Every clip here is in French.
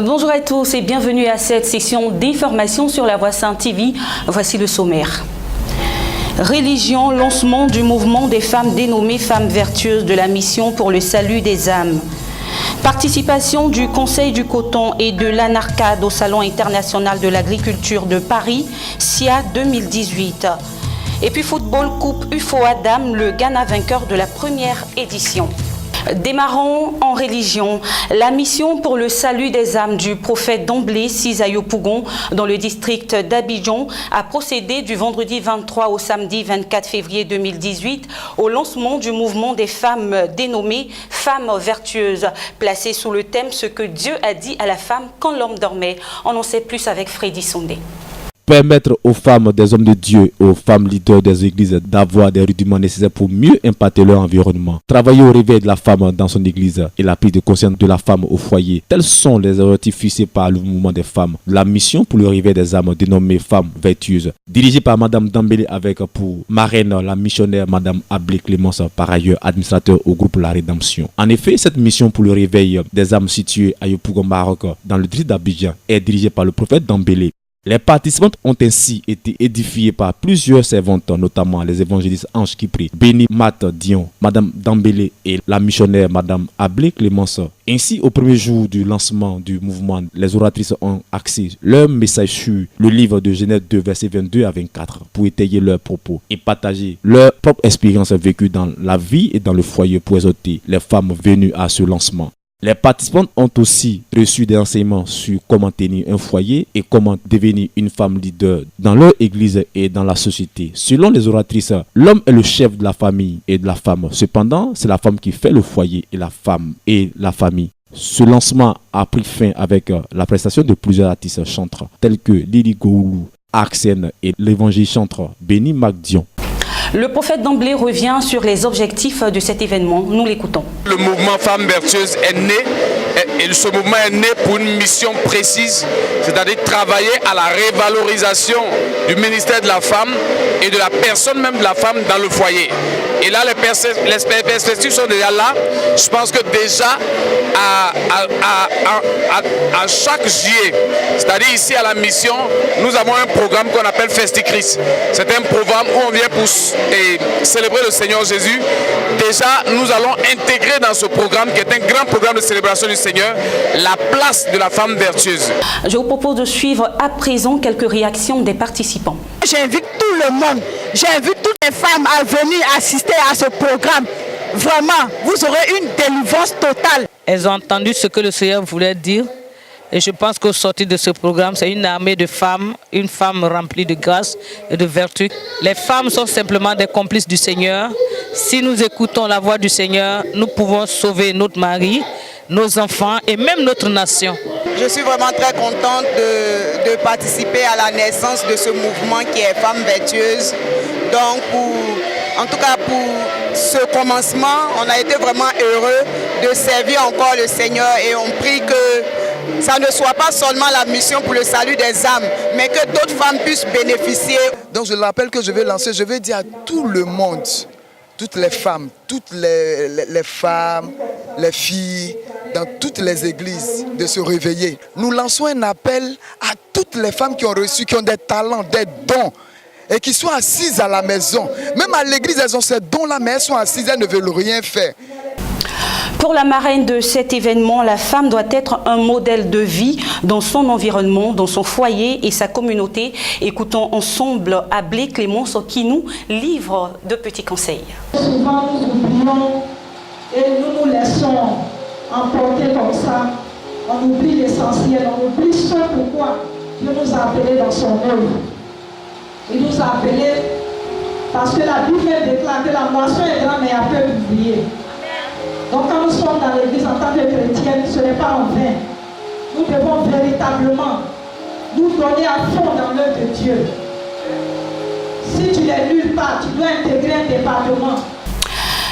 Bonjour à tous et bienvenue à cette session d'information sur la Voix Sainte TV. Voici le sommaire. Religion, lancement du mouvement des femmes dénommées Femmes Vertueuses de la mission pour le salut des âmes. Participation du Conseil du coton et de l'Anarcade au Salon international de l'agriculture de Paris, SIA 2018. Et puis football, Coupe UFO Adam, le Ghana vainqueur de la première édition. Démarrons en religion. La mission pour le salut des âmes du prophète d'Amblé, Cisayo Pougon, dans le district d'Abidjan, a procédé du vendredi 23 au samedi 24 février 2018 au lancement du mouvement des femmes dénommées Femmes Vertueuses, placé sous le thème « Ce que Dieu a dit à la femme quand l'homme dormait ». On en sait plus avec Freddy Sondé. Permettre aux femmes des hommes de Dieu, aux femmes leaders des églises d'avoir des rudiments nécessaires pour mieux impacter leur environnement. Travailler au réveil de la femme dans son église et la prise de conscience de la femme au foyer. Tels sont les objectifs fixés par le mouvement des femmes. La mission pour le réveil des âmes dénommée Femmes Vertueuses, dirigée par Madame Dambélé avec pour marraine la missionnaire Madame Ablé Clémence, par ailleurs administrateur au groupe La Rédemption. En effet, cette mission pour le réveil des âmes située à Yopougon, Maroc, dans le district d'Abidjan, est dirigée par le prophète Dambélé. Les participantes ont ainsi été édifiées par plusieurs servantes, notamment les évangélistes Ange Kipri, Béni Mat Dion, Madame Dambélé et la missionnaire Madame Ablé Clémence. Ainsi, au premier jour du lancement du mouvement, les oratrices ont axé leur message sur le livre de Genèse 2, versets 22 à 24, pour étayer leurs propos et partager leur propre expérience vécue dans la vie et dans le foyer pour exhorter les femmes venues à ce lancement. Les participants ont aussi reçu des enseignements sur comment tenir un foyer et comment devenir une femme leader dans leur église et dans la société. Selon les oratrices, l'homme est le chef de la famille et de la femme. Cependant, c'est la femme qui fait le foyer et la femme et la famille. Ce lancement a pris fin avec la prestation de plusieurs artistes chantres tels que Lili Goulou, Axen et l'évangile chantre Béni Magdion. Le prophète d'Amblé revient sur les objectifs de cet événement. Nous l'écoutons. Le mouvement Femmes Vertueuses est né et ce mouvement est né pour une mission précise, c'est-à-dire travailler à la révalorisation du ministère de la femme et de la personne même de la femme dans le foyer. Et là, les perspectives sont déjà là. Je pense que déjà, à chaque juillet, c'est-à-dire ici à la mission, nous avons un programme qu'on appelle Festicris. C'est un programme où on vient pour célébrer le Seigneur Jésus. Déjà, nous allons intégrer dans ce programme, qui est un grand programme de célébration du Seigneur, la place de la femme vertueuse. Je vous propose de suivre à présent quelques réactions des participants. J'invite tout le monde, j'invite toutes les femmes à venir assister à ce programme. Vraiment, vous aurez une délivrance totale. Elles ont entendu ce que le Seigneur voulait dire. Et je pense qu'au sortir de ce programme, c'est une armée de femmes, une femme remplie de grâce et de vertu. Les femmes sont simplement des complices du Seigneur. Si nous écoutons la voix du Seigneur, nous pouvons sauver notre mari, nos enfants et même notre nation. Je suis vraiment très contente de participer à la naissance de ce mouvement qui est Femmes Vertueuses. Donc, en tout cas pour ce commencement, on a été vraiment heureux de servir encore le Seigneur et on prie que ça ne soit pas seulement la mission pour le salut des âmes, mais que d'autres femmes puissent bénéficier. Donc je l'appelle que je vais lancer, je vais dire à tout le monde, toutes les femmes, toutes les femmes, les filles, dans toutes les églises, de se réveiller. Nous lançons un appel à toutes les femmes qui ont reçu, qui ont des talents, des dons, et qui sont assises à la maison. Même à l'église, elles ont ces dons-là, mais elles sont assises, elles ne veulent rien faire. Pour la marraine de cet événement, la femme doit être un modèle de vie dans son environnement, dans son foyer et sa communauté. Écoutons ensemble Ablé Clémence qui nous livre de petits conseils. Souvent nous oublions et nous nous laissons emporter comme ça. On oublie l'essentiel, on oublie ce pourquoi Dieu nous a appelés dans son œuvre. Il nous a appelés parce que la Bible déclare que la moisson est grande mais il y a peu d'ouvriers. Donc quand nous sommes dans l'église en tant que chrétienne, ce n'est pas en vain. Nous devons véritablement nous donner à fond dans l'œuvre de Dieu. Si tu n'es nulle part, tu dois intégrer un département.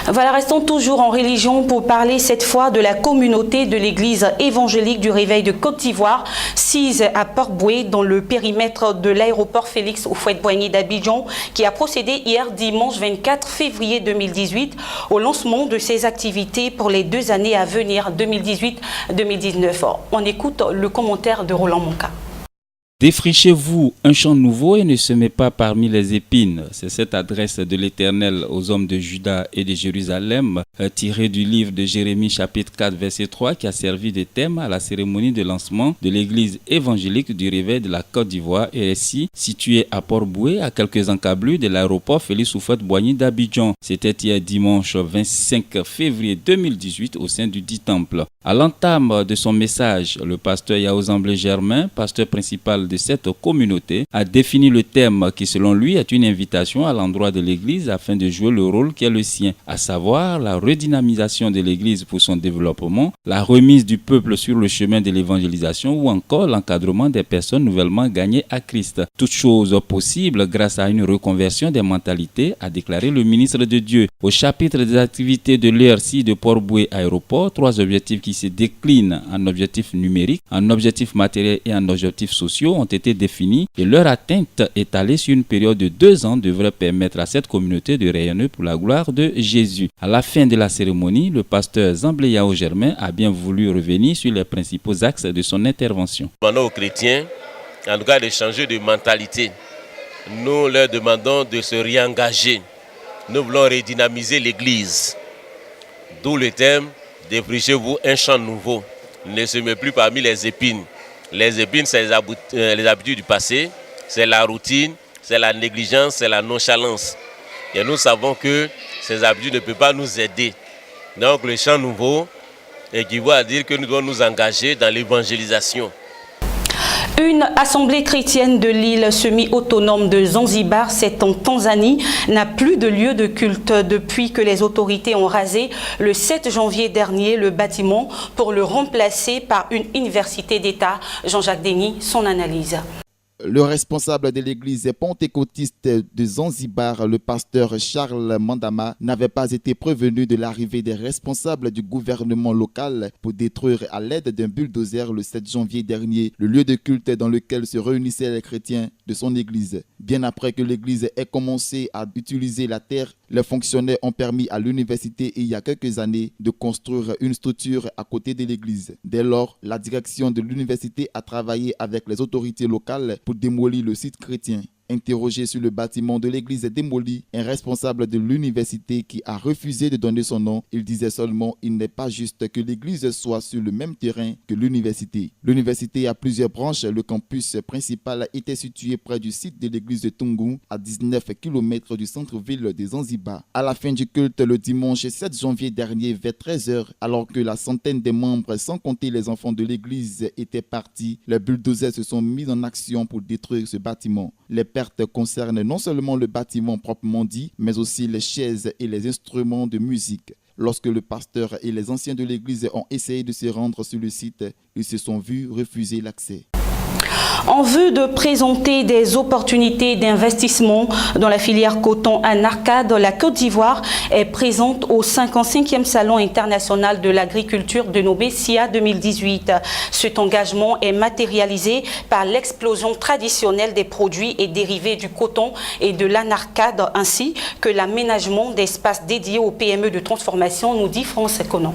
Voilà, restons toujours en religion pour parler cette fois de la communauté de l'église évangélique du Réveil de Côte d'Ivoire, assise à Port-Boué dans le périmètre de l'aéroport Félix Houphouët-Boigny d'Abidjan qui a procédé hier dimanche 24 février 2018 au lancement de ses activités pour les 2 années à venir 2018-2019. On écoute le commentaire de Roland Monka. Défrichez-vous un champ nouveau et ne semez pas parmi les épines. C'est cette adresse de l'Éternel aux hommes de Juda et de Jérusalem, tirée du livre de Jérémie chapitre 4 verset 3, qui a servi de thème à la cérémonie de lancement de l'église évangélique du réveil de la Côte d'Ivoire, RSI, située à Port-Boué, à quelques encablures de l'aéroport Félix Houphouët-Boigny d'Abidjan. C'était hier dimanche 25 février 2018 au sein du dit temple. À l'entame de son message, le pasteur Yaozamblé Germain, pasteur principal de cette communauté, a défini le thème qui selon lui est une invitation à l'endroit de l'église afin de jouer le rôle qui est le sien, à savoir la redynamisation de l'église pour son développement, la remise du peuple sur le chemin de l'évangélisation ou encore l'encadrement des personnes nouvellement gagnées à Christ. Toutes choses possibles grâce à une reconversion des mentalités, a déclaré le ministre de Dieu. Au chapitre des activités de l'ERC de Port-Boué Aéroport, 3 objectifs qui se déclinent en objectifs numériques, en objectifs matériels et en objectifs sociaux ont été définis et leur atteinte étalée sur une période de 2 ans devrait permettre à cette communauté de rayonner pour la gloire de Jésus. À la fin de la cérémonie, le pasteur Zamblé Yao Germain a bien voulu revenir sur les principaux axes de son intervention. Nous demandons aux chrétiens, en tout cas, de changer de mentalité. Nous leur demandons de se réengager. Nous voulons redynamiser l'église. D'où le thème « Défrichez-vous un champ nouveau ». Ne semez plus parmi les épines. Les épines, c'est les habitudes du passé, c'est la routine, c'est la négligence, c'est la nonchalance. Et nous savons que ces habitudes ne peuvent pas nous aider. Donc le champ nouveau équivaut à dire que nous devons nous engager dans l'évangélisation. Une assemblée chrétienne de l'île semi-autonome de Zanzibar, c'est en Tanzanie, n'a plus de lieu de culte depuis que les autorités ont rasé le 7 janvier dernier le bâtiment pour le remplacer par une université d'État. Jean-Jacques Denis, son analyse. Le responsable de l'église pentecôtiste de Zanzibar, le pasteur Charles Mandama, n'avait pas été prévenu de l'arrivée des responsables du gouvernement local pour détruire à l'aide d'un bulldozer le 7 janvier dernier le lieu de culte dans lequel se réunissaient les chrétiens de son église. Bien après que l'église ait commencé à utiliser la terre, les fonctionnaires ont permis à l'université il y a quelques années de construire une structure à côté de l'église. Dès lors, la direction de l'université a travaillé avec les autorités locales pour démolir le site chrétien. Interrogé sur le bâtiment de l'église démoli, un responsable de l'université qui a refusé de donner son nom, il disait seulement il n'est pas juste que l'église soit sur le même terrain que l'université. L'université a plusieurs branches. Le campus principal était situé près du site de l'église de Tungu, à 19 km du centre-ville de Zanzibar. À la fin du culte le dimanche 7 janvier dernier vers 13h, alors que la centaine de membres, sans compter les enfants de l'église, étaient partis, les bulldozers se sont mis en action pour détruire ce bâtiment. Les pertes concernent non seulement le bâtiment proprement dit, mais aussi les chaises et les instruments de musique. Lorsque le pasteur et les anciens de l'église ont essayé de se rendre sur le site, ils se sont vus refuser l'accès. En vue de présenter des opportunités d'investissement dans la filière coton à Narcade, la Côte d'Ivoire est présente au 55e Salon international de l'agriculture de Nobé SIA 2018. Cet engagement est matérialisé par l'explosion traditionnelle des produits et dérivés du coton et de l'anarcade, ainsi que l'aménagement d'espaces dédiés aux PME de transformation, nous dit France Conan.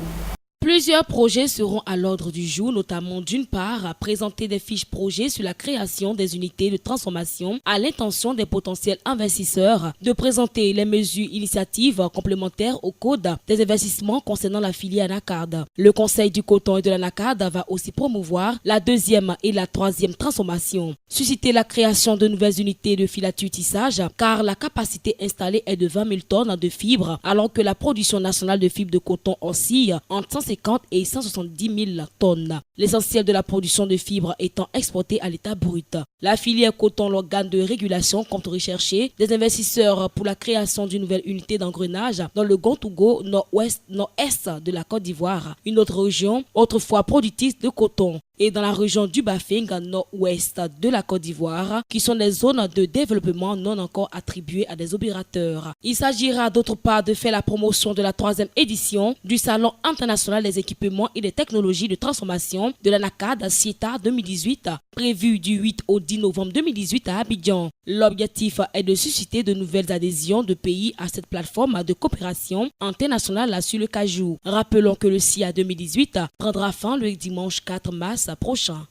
Plusieurs projets seront à l'ordre du jour, notamment d'une part à présenter des fiches projets sur la création des unités de transformation à l'intention des potentiels investisseurs, de présenter les mesures initiatives complémentaires au code des investissements concernant la filière anacarde. Le Conseil du coton et de l'anacarde va aussi promouvoir la 2e et la 3e transformation, susciter la création de nouvelles unités de filature tissage car la capacité installée est de 20 000 tonnes de fibres alors que la production nationale de fibres de coton oscille entre 150 et 170 000 tonnes. L'essentiel de la production de fibres étant exporté à l'état brut. La filière coton, l'organe de régulation, compte rechercher des investisseurs pour la création d'une nouvelle unité d'engrenage dans le Gontougo, nord-est de la Côte d'Ivoire, une autre région autrefois productrice de coton. et dans la région du Bafing, nord-ouest de la Côte d'Ivoire, qui sont des zones de développement non encore attribuées à des opérateurs. Il s'agira d'autre part de faire la promotion de la 3e édition du Salon international des équipements et des technologies de transformation de la NACAD CIETA 2018, prévu du 8 au 10 novembre 2018 à Abidjan. L'objectif est de susciter de nouvelles adhésions de pays à cette plateforme de coopération internationale sur le cajou. Rappelons que le SIA 2018 prendra fin le dimanche 4 mars prochain.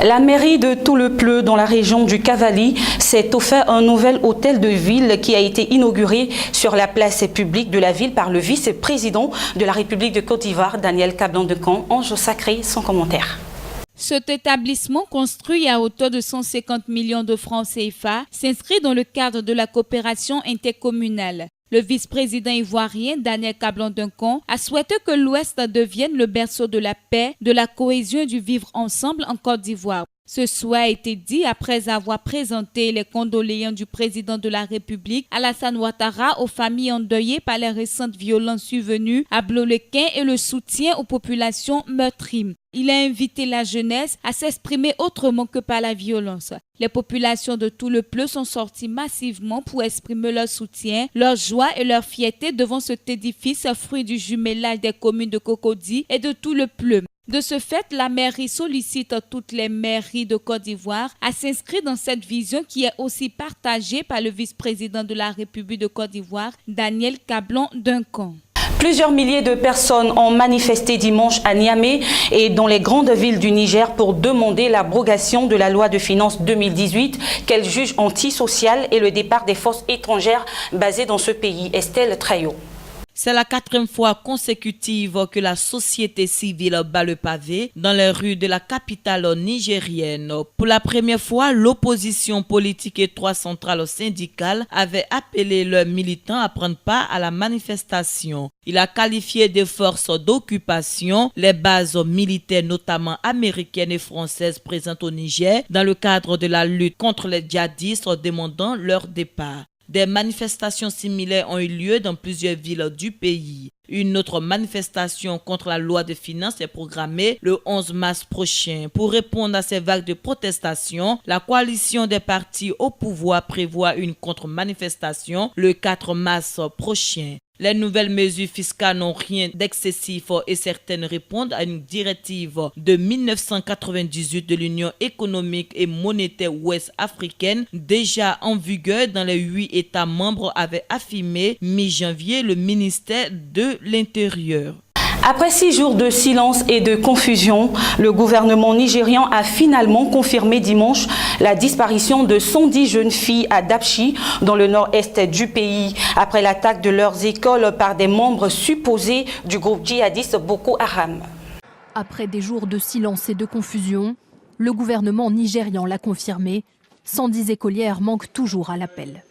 La mairie de Toulepleu, dans la région du Cavali, s'est offert un nouvel hôtel de ville qui a été inauguré sur la place publique de la ville par le vice-président de la République de Côte d'Ivoire, Daniel Cablon-Decamps. Ange Sacré, son commentaire. Cet établissement, construit à hauteur de 150 millions de francs CFA, s'inscrit dans le cadre de la coopération intercommunale. Le vice-président ivoirien Daniel Cablon-Decamps a souhaité que l'Ouest devienne le berceau de la paix, de la cohésion et du vivre ensemble en Côte d'Ivoire. Ce souhait a été dit après avoir présenté les condoléances du président de la République, Alassane Ouattara, aux familles endeuillées par les récentes violences survenues à Blolequin et le soutien aux populations meurtries. Il a invité la jeunesse à s'exprimer autrement que par la violence. Les populations de Toulepleu sont sorties massivement pour exprimer leur soutien, leur joie et leur fierté devant cet édifice fruit du jumelage des communes de Cocody et de Toulepleu. De ce fait, la mairie sollicite toutes les mairies de Côte d'Ivoire à s'inscrire dans cette vision qui est aussi partagée par le vice-président de la République de Côte d'Ivoire, Daniel Cablon-Decamps. Plusieurs milliers de personnes ont manifesté dimanche à Niamey et dans les grandes villes du Niger pour demander l'abrogation de la loi de finances 2018 qu'elle juge antisociale et le départ des forces étrangères basées dans ce pays. Estelle Trayo. C'est la 4e fois consécutive que la société civile bat le pavé dans les rues de la capitale nigérienne. Pour la première fois, l'opposition politique et 3 centrales syndicales avaient appelé leurs militants à prendre part à la manifestation. Il a qualifié de forces d'occupation les bases militaires, notamment américaines et françaises présentes au Niger, dans le cadre de la lutte contre les djihadistes demandant leur départ. Des manifestations similaires ont eu lieu dans plusieurs villes du pays. Une autre manifestation contre la loi de finances est programmée le 11 mars prochain. Pour répondre à ces vagues de protestations, la coalition des partis au pouvoir prévoit une contre-manifestation le 4 mars prochain. Les nouvelles mesures fiscales n'ont rien d'excessif et certaines répondent à une directive de 1998 de l'Union économique et monétaire ouest-africaine déjà en vigueur dans les 8 États membres, avait affirmé mi-janvier le ministère de l'Intérieur. Après 6 jours de silence et de confusion, le gouvernement nigérian a finalement confirmé dimanche la disparition de 110 jeunes filles à Dapchi, dans le nord-est du pays, après l'attaque de leurs écoles par des membres supposés du groupe djihadiste Boko Haram. Après des jours de silence et de confusion, le gouvernement nigérian l'a confirmé, 110 écolières manquent toujours à l'appel.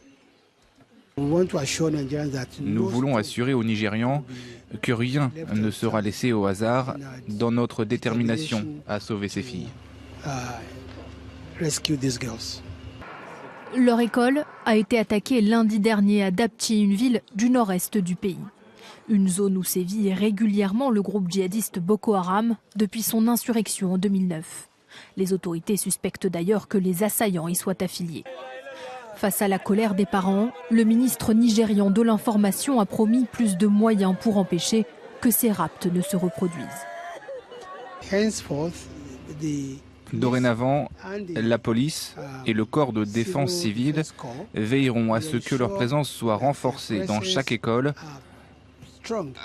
Nous voulons assurer aux Nigérians que rien ne sera laissé au hasard dans notre détermination à sauver ces filles. Leur école a été attaquée lundi dernier à Dapchi, une ville du nord-est du pays. Une zone où sévit régulièrement le groupe djihadiste Boko Haram depuis son insurrection en 2009. Les autorités suspectent d'ailleurs que les assaillants y soient affiliés. Face à la colère des parents, le ministre nigérian de l'information a promis plus de moyens pour empêcher que ces rapts ne se reproduisent. Dorénavant, la police et le corps de défense civile veilleront à ce que leur présence soit renforcée dans chaque école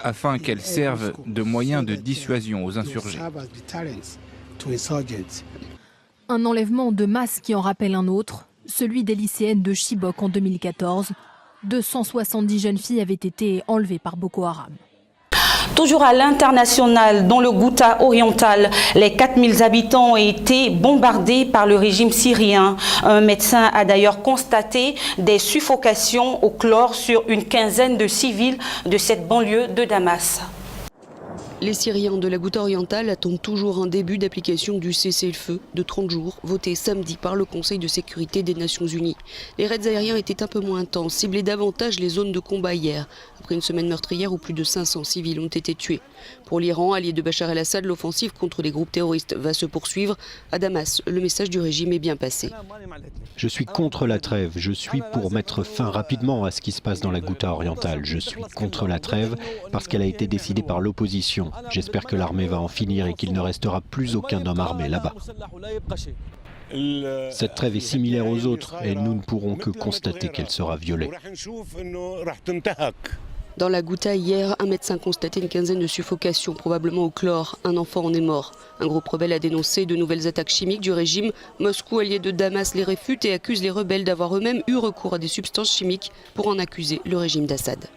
afin qu'elle serve de moyen de dissuasion aux insurgés. Un enlèvement de masse qui en rappelle un autre, celui des lycéennes de Chibok en 2014. 270 jeunes filles avaient été enlevées par Boko Haram. Toujours à l'international, dans le Ghouta oriental, les 4000 habitants ont été bombardés par le régime syrien. Un médecin a d'ailleurs constaté des suffocations au chlore sur une quinzaine de civils de cette banlieue de Damas. Les Syriens de la Ghouta orientale attendent toujours un début d'application du cessez-le-feu de 30 jours, voté samedi par le Conseil de sécurité des Nations Unies. Les raids aériens étaient un peu moins intenses, ciblaient davantage les zones de combat hier, après une semaine meurtrière où plus de 500 civils ont été tués. Pour l'Iran, allié de Bachar el-Assad, l'offensive contre les groupes terroristes va se poursuivre. À Damas, le message du régime est bien passé. Je suis contre la trêve, je suis pour mettre fin rapidement à ce qui se passe dans la Ghouta orientale. Je suis contre la trêve parce qu'elle a été décidée par l'opposition. J'espère que l'armée va en finir et qu'il ne restera plus aucun homme armé là-bas. Cette trêve est similaire aux autres et nous ne pourrons que constater qu'elle sera violée. Dans la Ghouta hier, un médecin constatait une quinzaine de suffocations, probablement au chlore. Un enfant en est mort. Un groupe rebelle a dénoncé de nouvelles attaques chimiques du régime. Moscou, allié de Damas, les réfute et accuse les rebelles d'avoir eux-mêmes eu recours à des substances chimiques pour en accuser le régime d'Assad.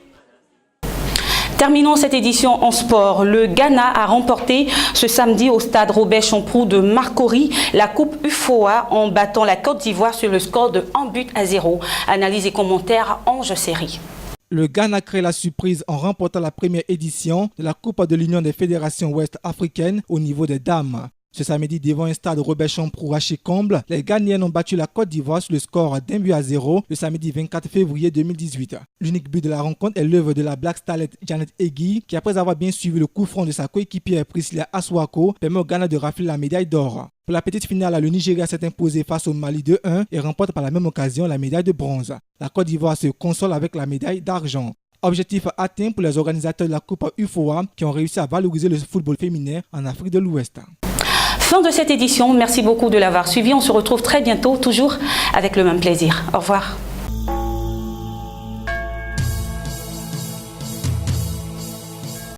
Terminons cette édition en sport. Le Ghana a remporté ce samedi au stade Robert Champroux de Marcory la Coupe UFOA en battant la Côte d'Ivoire sur le score de 1-0. Analyse et commentaires Ange Série. Le Ghana crée la surprise en remportant la première édition de la Coupe de l'Union des fédérations ouest africaines au niveau des dames. Ce samedi, devant un stade Robert Champroux Haché-Comble, les Ghanéens ont battu la Côte d'Ivoire sur le score d'1-0 le samedi 24 février 2018. L'unique but de la rencontre est l'œuvre de la Black Starlet Janet Egui, qui après avoir bien suivi le coup franc de sa coéquipière Priscilla Aswako, permet au Ghana de rafler la médaille d'or. Pour la petite finale, le Nigeria s'est imposé face au Mali 2-1 et remporte par la même occasion la médaille de bronze. La Côte d'Ivoire se console avec la médaille d'argent. Objectif atteint pour les organisateurs de la Coupe UFOA qui ont réussi à valoriser le football féminin en Afrique de l'Ouest. Fin de cette édition, merci beaucoup de l'avoir suivi. On se retrouve très bientôt, toujours avec le même plaisir. Au revoir.